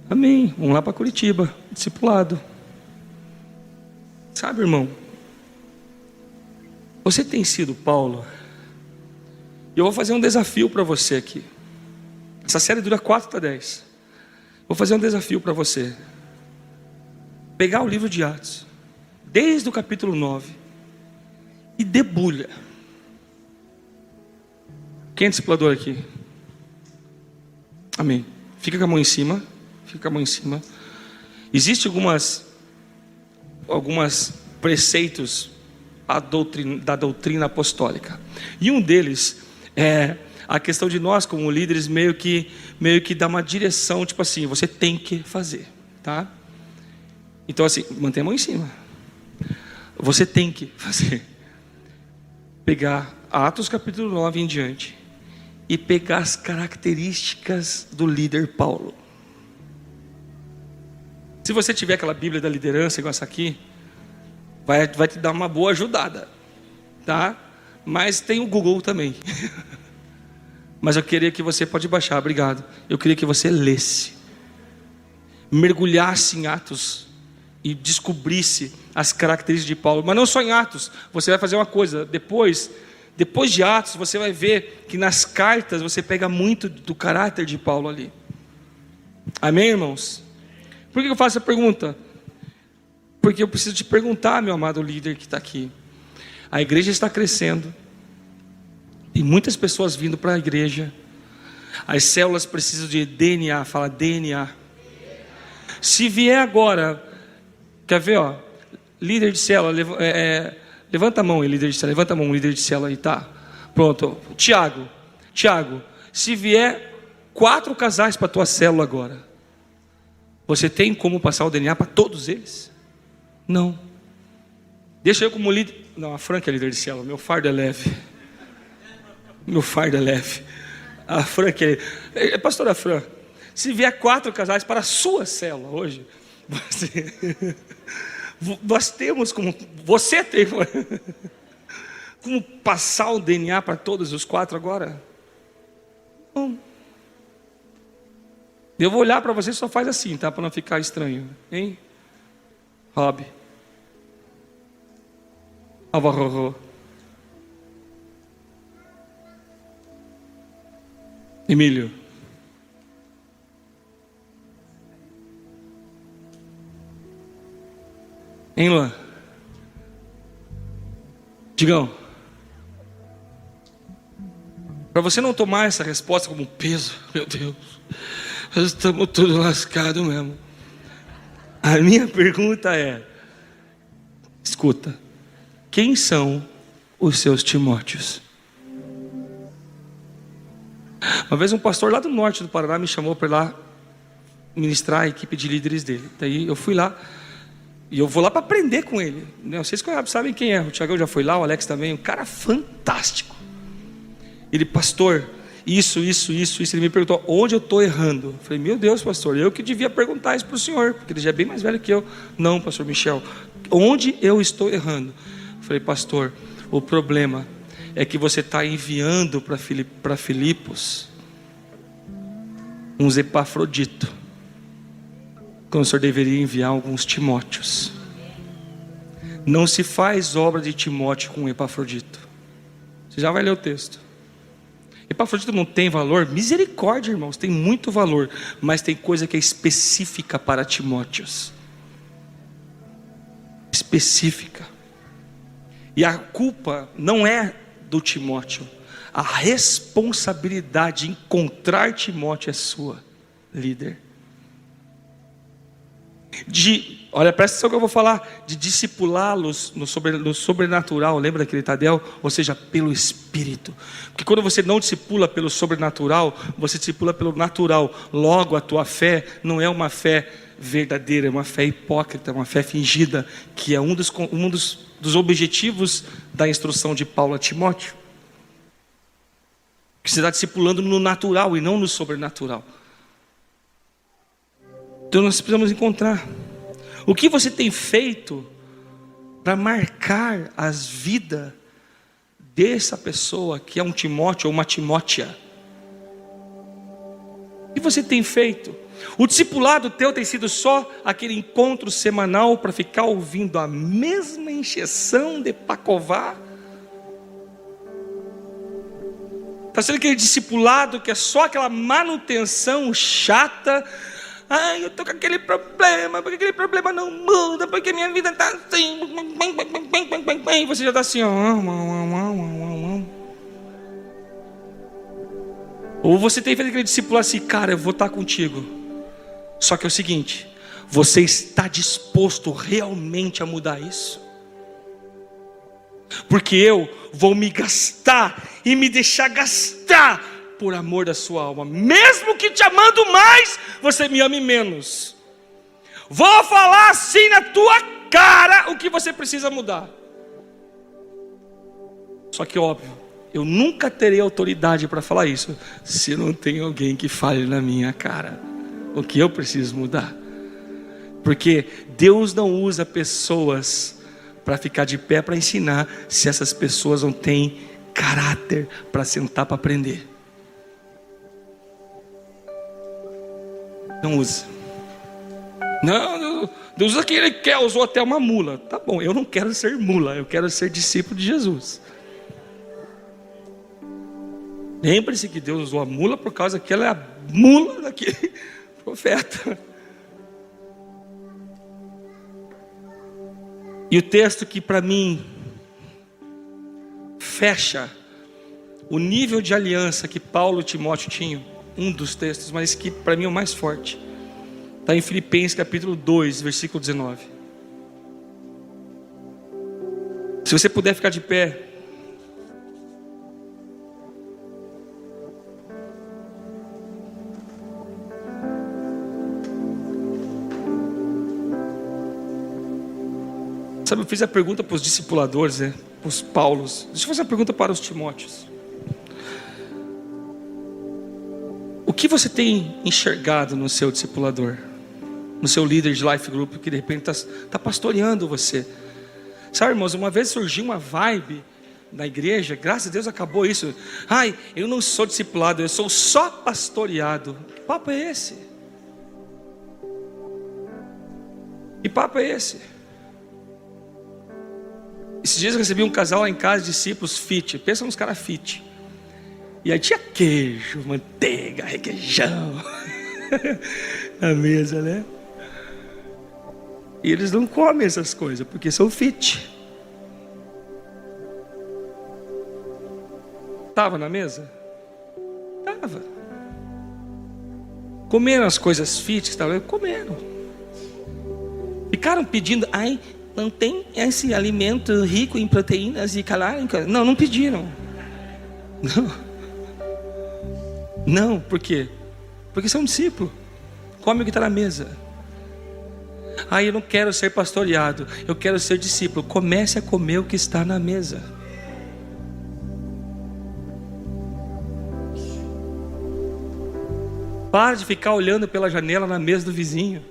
Speaker 1: Amém, vamos lá para Curitiba, discipulado. Sabe, irmão, você tem sido Paulo? E eu vou fazer um desafio para você aqui. Essa série dura 4 para 10. Vou fazer um desafio para você. pegar o livro de Atos, desde o capítulo 9, e debulha. Quem é discipulador aqui? Amém. Fica com a mão em cima. Fica com a mão em cima. Existem alguns preceitos da doutrina apostólica. E um deles é a questão de nós, como líderes, meio que dar uma direção, tipo assim, você tem que fazer, tá? Então assim, mantenha a mão em cima. Você tem que fazer. Pegar Atos capítulo 9 em diante e pegar as características do líder Paulo. Se você tiver aquela Bíblia da liderança igual essa aqui, vai te dar uma boa ajudada, tá? Mas tem o Google também. Mas eu queria que você, pode baixar, obrigado. Eu queria que você lesse, mergulhasse em Atos e descobrisse as características de Paulo. Mas não só em Atos. Você vai fazer uma coisa, depois de Atos, você vai ver que nas cartas você pega muito do caráter de Paulo ali. Amém, irmãos? Por que eu faço essa pergunta? Porque eu preciso te perguntar, meu amado líder que está aqui. A igreja está crescendo. Tem muitas pessoas vindo para a igreja. As células precisam de DNA. Fala DNA. Se vier agora, quer ver, ó, líder de célula, levanta a mão aí, líder de célula. Levanta a mão, líder de célula aí, tá? Pronto. Tiago, se vier 4 casais para a tua célula agora, você tem como passar o DNA para todos eles? Não. Deixa eu como líder. Não, a Fran que é líder de célula. Meu fardo é leve. A Fran que é pastora Fran. Se vier 4 casais para a sua célula hoje, nós temos como. Você tem como passar o DNA para todos os 4 agora? Não. Eu vou olhar para você, só faz assim, tá? Para não ficar estranho, hein? Rob. Alvarro. Emílio. Hein, Luan? Digão. Para você não tomar essa resposta como um peso, meu Deus, nós estamos todos lascados mesmo. A minha pergunta é: escuta, quem são os seus Timóteos? Uma vez um pastor lá do norte do Paraná me chamou para ir lá ministrar a equipe de líderes dele. Daí eu fui lá, e eu vou lá para aprender com ele. Vocês sabem quem é, o Tiagão já foi lá, o Alex também, um cara fantástico. Ele, pastor, isso. Ele me perguntou onde eu estou errando. Eu falei, meu Deus, pastor, eu que devia perguntar isso para o senhor, porque ele já é bem mais velho que eu. Não, pastor Michel, onde eu estou errando? Eu falei, pastor, o problema é que você está enviando para Filipos uns Epafrodito, quando o senhor deveria enviar alguns Timóteos. Não se faz obra de Timóteo com Epafrodito. Você já vai ler o texto. Epafrodito não tem valor? Misericórdia, irmãos, tem muito valor, mas tem coisa que é específica para Timóteos. Específica. E a culpa não é do Timóteo. A responsabilidade de encontrar Timóteo é sua, líder. Olha, presta atenção que eu vou falar, de discipulá-los no sobrenatural, lembra daquele Tadel? Ou seja, pelo Espírito. Porque quando você não discipula pelo sobrenatural, você discipula pelo natural. Logo a tua fé não é uma fé verdadeira, é uma fé hipócrita, uma fé fingida, que é um dos objetivos da instrução de Paulo a Timóteo. Que você está discipulando no natural e não no sobrenatural. Então nós precisamos encontrar o que você tem feito para marcar as vidas dessa pessoa que é um Timóteo ou uma Timótea. O que você tem feito? O discipulado teu tem sido só aquele encontro semanal para ficar ouvindo a mesma encheção de pacová? Está sendo aquele discipulado que é só aquela manutenção chata, Ai, eu tô com aquele problema, porque aquele problema não muda, porque minha vida tá assim. E você já tá assim, ó. Ou você tem feito aquele discípulo assim, cara, eu vou estar contigo. Só que é o seguinte, você está disposto realmente a mudar isso? Porque eu vou me gastar e me deixar gastar por amor da sua alma. Mesmo que te amando mais, você me ame menos. Vou falar assim na tua cara o que você precisa mudar. Só que óbvio, eu nunca terei autoridade para falar isso se não tem alguém que fale na minha cara o que eu preciso mudar. Porque Deus não usa pessoas para ficar de pé para ensinar se essas pessoas não têm caráter para sentar para aprender. Não usa. Não, Deus usa quem Ele quer, usou até uma mula. Tá bom, eu não quero ser mula, eu quero ser discípulo de Jesus. Lembre-se que Deus usou a mula por causa que ela é a mula daquele profeta. E o texto que para mim fecha o nível de aliança que Paulo e Timóteo tinham, um dos textos, mas que para mim é o mais forte, está em Filipenses capítulo 2, versículo 19. Se você puder ficar de pé. Sabe, eu fiz a pergunta para os discipuladores, para os Paulos. Deixa eu fazer a pergunta para os Timóteos. O que você tem enxergado no seu discipulador? No seu líder de life group que de repente está pastoreando você? Sabe, irmãos, uma vez surgiu uma vibe na igreja, graças a Deus acabou isso. Ai, eu não sou discipulado, eu sou só pastoreado. Que papo é esse? Que papo é esse? Esses dias eu recebi um casal lá em casa, discípulos fit. Pensa nos caras fit. E aí tinha queijo, manteiga, requeijão na mesa, né? E eles não comem essas coisas porque são fit. Estava na mesa? Estava. Comeram as coisas fit que estavam comendo. Ficaram pedindo, ai, não tem esse alimento rico em proteínas e calóricas. Não, não pediram. Não, por quê? Porque você é um discípulo. Come o que está na mesa. Ah, eu não quero ser pastoreado, eu quero ser discípulo. Comece a comer o que está na mesa. Para de ficar olhando pela janela na mesa do vizinho.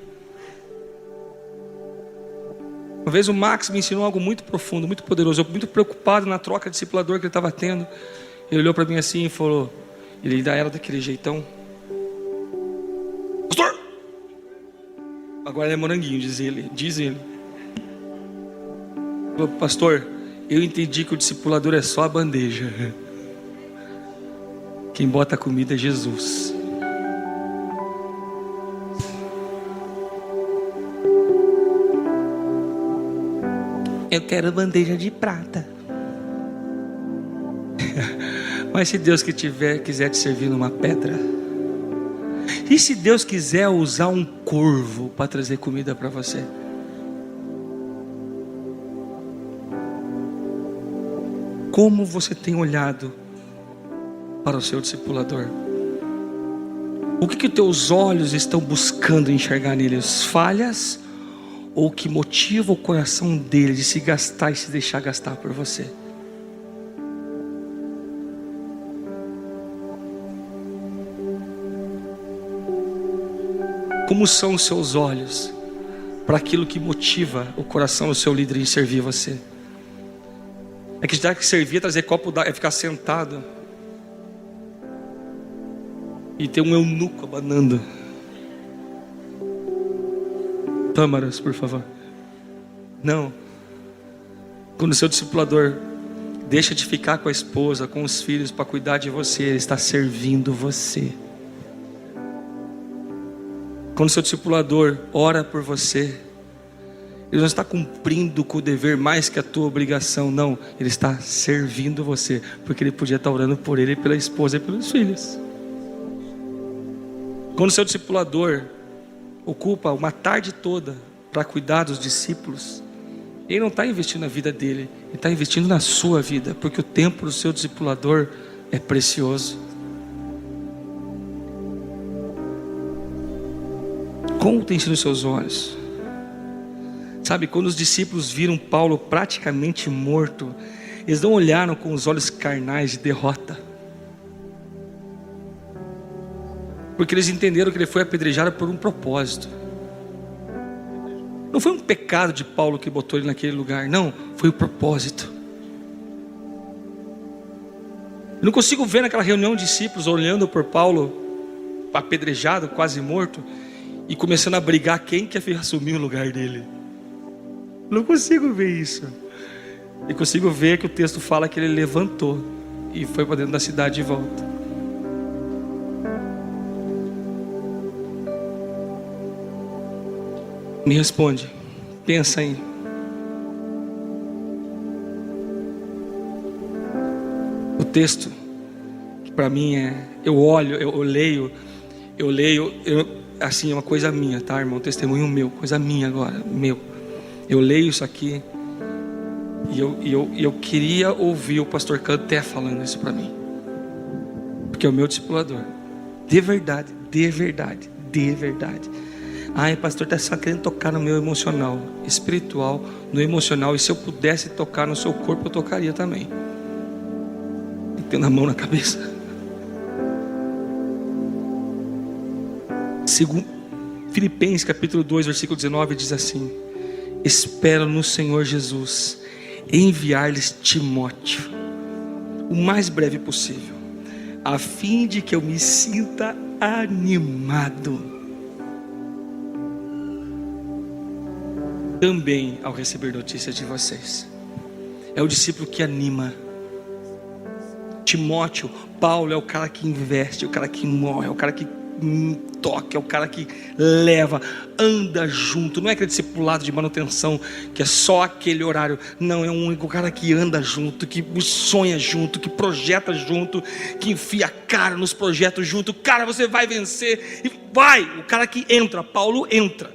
Speaker 1: Uma vez o Max me ensinou algo muito profundo, muito poderoso. Eu muito preocupado na troca de discipulador que ele estava tendo. Ele olhou para mim assim e falou, ele ainda era daquele jeitão. Pastor! Agora ele é moranguinho, diz ele. Falou, pastor, eu entendi que o discipulador é só a bandeja. Quem bota a comida é Jesus. Eu quero bandeja de prata. Mas se Deus quiser te servir numa pedra, e se Deus quiser usar um corvo para trazer comida para você? Como você tem olhado para o seu discipulador? O que os teus olhos estão buscando enxergar nele? As falhas? Ou o que motiva o coração dele de se gastar e se deixar gastar por você? Como são os seus olhos para aquilo que motiva o coração do seu líder em servir você? É que já que servir é trazer copo d'água, é ficar sentado e ter um eunuco abanando. Tâmaras, por favor. Não. Quando o seu discipulador deixa de ficar com a esposa, com os filhos para cuidar de você, ele está servindo você. Quando seu discipulador ora por você, ele não está cumprindo com o dever mais que a tua obrigação, não. Ele está servindo você, porque ele podia estar orando por ele, pela esposa e pelos filhos. Quando seu discipulador ocupa uma tarde toda para cuidar dos discípulos, ele não está investindo na vida dele, ele está investindo na sua vida, porque o tempo do seu discipulador é precioso. Como tem sido os seus olhos? Sabe, quando os discípulos viram Paulo praticamente morto, eles não olharam com os olhos carnais de derrota, porque eles entenderam que ele foi apedrejado por um propósito. Não foi um pecado de Paulo que botou ele naquele lugar, não, foi o propósito. Eu não consigo ver naquela reunião de discípulos olhando por Paulo apedrejado, quase morto, e começando a brigar quem quer assumir o lugar dele. Não consigo ver isso. Eu consigo ver que o texto fala que ele levantou e foi para dentro da cidade de volta. Me responde, pensa aí. O texto, que para mim eu olho, eu leio, assim, é uma coisa minha, tá, irmão? Testemunho meu, coisa minha agora, meu. Eu leio isso aqui e eu queria ouvir o pastor Canté falando isso para mim, porque é o meu discipulador, de verdade, de verdade, de verdade. Ai, pastor, está só querendo tocar no meu emocional, espiritual, no emocional. E se eu pudesse tocar no seu corpo, eu tocaria também. Tendo a mão na cabeça. Segundo Filipenses capítulo 2, versículo 19 diz assim: espero no Senhor Jesus enviar-lhes Timóteo o mais breve possível, a fim de que eu me sinta animado também ao receber notícias de vocês. É o discípulo que anima. Timóteo, Paulo é o cara que investe, é o cara que morre, é o cara que toca, é o cara que leva, anda junto. Não é aquele discipulado de manutenção que é só aquele horário. Não, é o cara que anda junto, que sonha junto, que projeta junto, que enfia a cara nos projetos junto. Cara, você vai vencer e vai. O cara que entra, Paulo entra.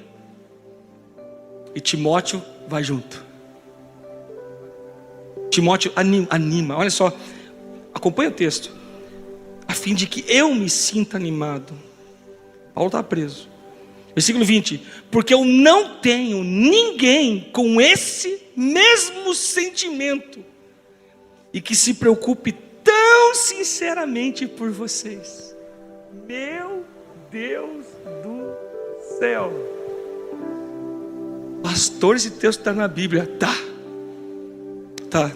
Speaker 1: E Timóteo vai junto. Timóteo anima. Olha só, acompanha o texto. A fim de que eu me sinta animado. Paulo está preso. Versículo 20: porque eu não tenho ninguém com esse mesmo sentimento e que se preocupe tão sinceramente por vocês. Meu Deus do céu. Pastor, esse texto está na Bíblia. Tá.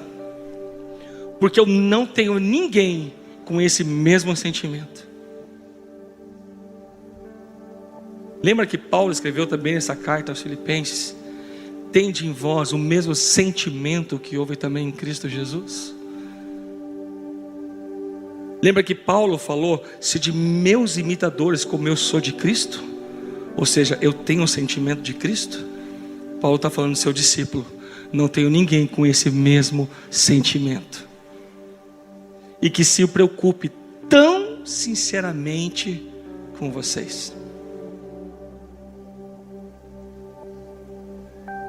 Speaker 1: Porque eu não tenho ninguém com esse mesmo sentimento. Lembra que Paulo escreveu também nessa carta aos Filipenses: tende em vós o mesmo sentimento que houve também em Cristo Jesus. Lembra que Paulo falou: se de meus imitadores como eu sou de Cristo, ou seja, eu tenho o sentimento de Cristo. Paulo está falando do seu discípulo: não tenho ninguém com esse mesmo sentimento, e que se preocupe tão sinceramente com vocês.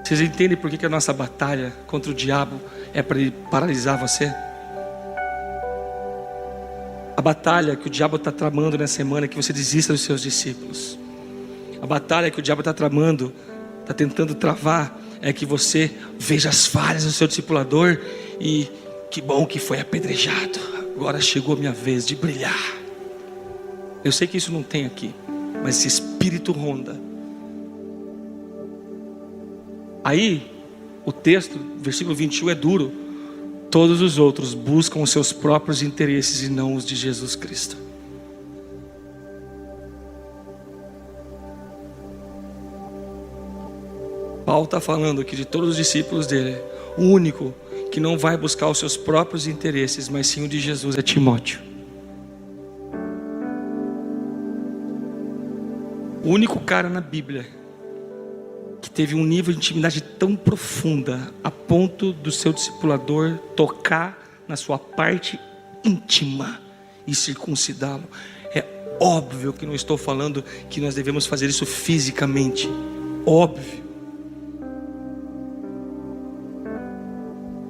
Speaker 1: Vocês entendem por que a nossa batalha contra o diabo é para ele paralisar você? A batalha que o diabo está tramando nessa semana é que você desista dos seus discípulos. A batalha que o diabo está tramando, está tentando travar, é que você veja as falhas do seu discipulador e que bom que foi apedrejado, agora chegou a minha vez de brilhar. Eu sei que isso não tem aqui, mas esse espírito ronda. Aí o texto, versículo 21 é duro: todos os outros buscam os seus próprios interesses e não os de Jesus Cristo. Paulo está falando aqui de todos os discípulos dele, o único que não vai buscar os seus próprios interesses, mas sim o de Jesus, é Timóteo. O único cara na Bíblia que teve um nível de intimidade tão profunda a ponto do seu discipulador tocar na sua parte íntima e circuncidá-lo. É óbvio que não estou falando que nós devemos fazer isso fisicamente, óbvio.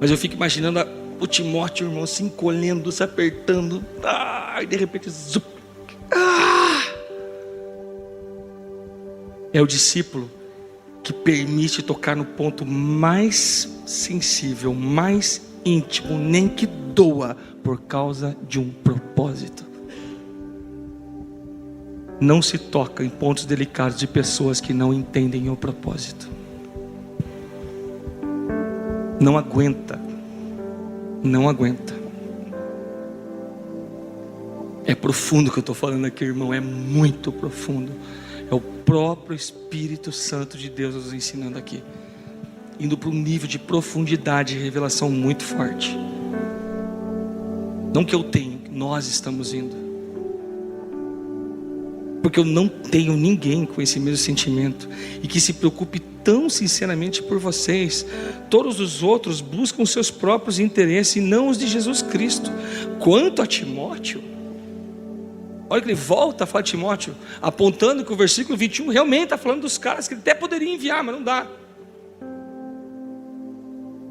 Speaker 1: Mas eu fico imaginando o Timóteo, irmão, se encolhendo, se apertando, e de repente, zup, é o discípulo que permite tocar no ponto mais sensível, mais íntimo, nem que doa, por causa de um propósito. Não se toca em pontos delicados de pessoas que não entendem o propósito. Não aguenta. Não aguenta. É profundo o que eu estou falando aqui, irmão. É muito profundo. É o próprio Espírito Santo de Deus nos ensinando aqui, indo para um nível de profundidade e revelação muito forte. Não que eu tenho, nós estamos indo. Porque eu não tenho ninguém com esse mesmo sentimento e que se preocupe tão sinceramente por vocês. Todos os outros buscam os seus próprios interesses e não os de Jesus Cristo. Quanto a Timóteo, olha que ele volta a falar de Timóteo, apontando que o versículo 21 realmente está falando dos caras que ele até poderia enviar, mas não dá.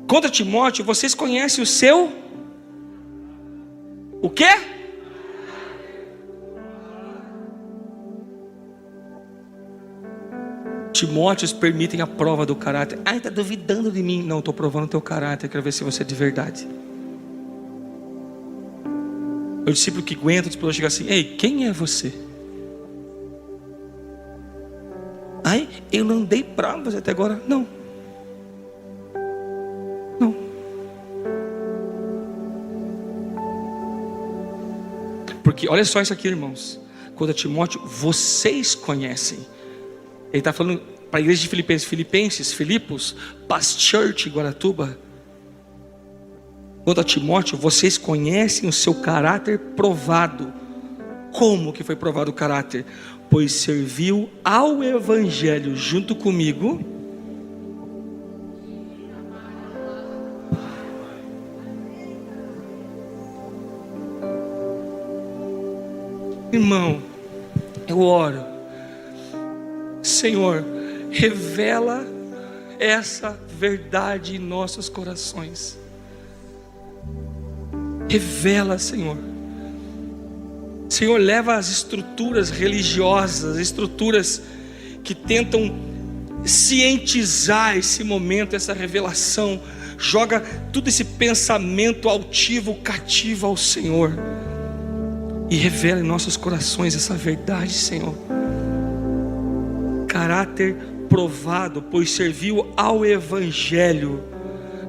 Speaker 1: Quanto a Timóteo, vocês conhecem o seu... O quê? Timóteos permitem a prova do caráter. Está duvidando de mim? Não, estou provando o teu caráter. Quero ver se você é de verdade. O discípulo que aguenta, o discípulo chega assim: ei, quem é você? Eu não dei provas até agora. Não. Porque olha só isso aqui, irmãos. Quando a Timóteo, vocês conhecem. Ele está falando para a igreja de Filipos, Past Church, Guaratuba. Quanto a Timóteo, vocês conhecem o seu caráter provado. Como que foi provado o caráter? Pois serviu ao Evangelho junto comigo. Irmão, eu oro, Senhor, revela essa verdade em nossos corações. Revela, Senhor. Senhor, leva as estruturas religiosas, estruturas que tentam cientizar esse momento, essa revelação. Joga todo esse pensamento altivo, cativo ao Senhor. E revela em nossos corações essa verdade, Senhor. Caráter provado, pois serviu ao Evangelho.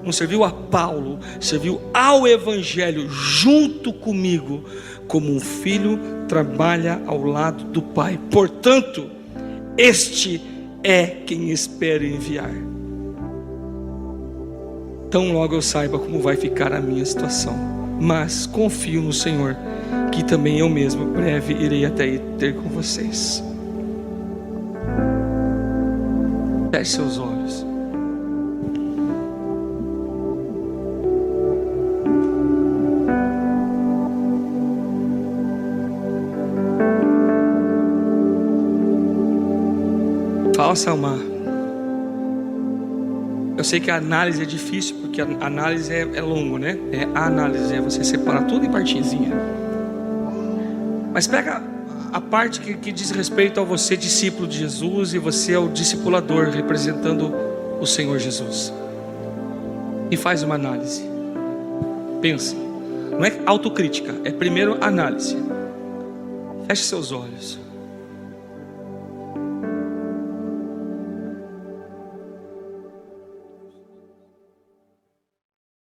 Speaker 1: Não serviu a Paulo, serviu ao Evangelho junto comigo, como um filho trabalha ao lado do pai. Portanto, este é quem espero enviar. Tão logo eu saiba como vai ficar a minha situação, mas confio no Senhor, que também eu mesmo breve irei até aí ter com vocês. Feche seus olhos. Faça uma... Eu sei que a análise é difícil, porque a análise é longo, né? A análise é você separar tudo em partezinha. Mas pega a parte que diz respeito a você, discípulo de Jesus, e você é o discipulador representando o Senhor Jesus. E faz uma análise. Pensa. Não é autocrítica, é primeiro análise. Feche seus olhos.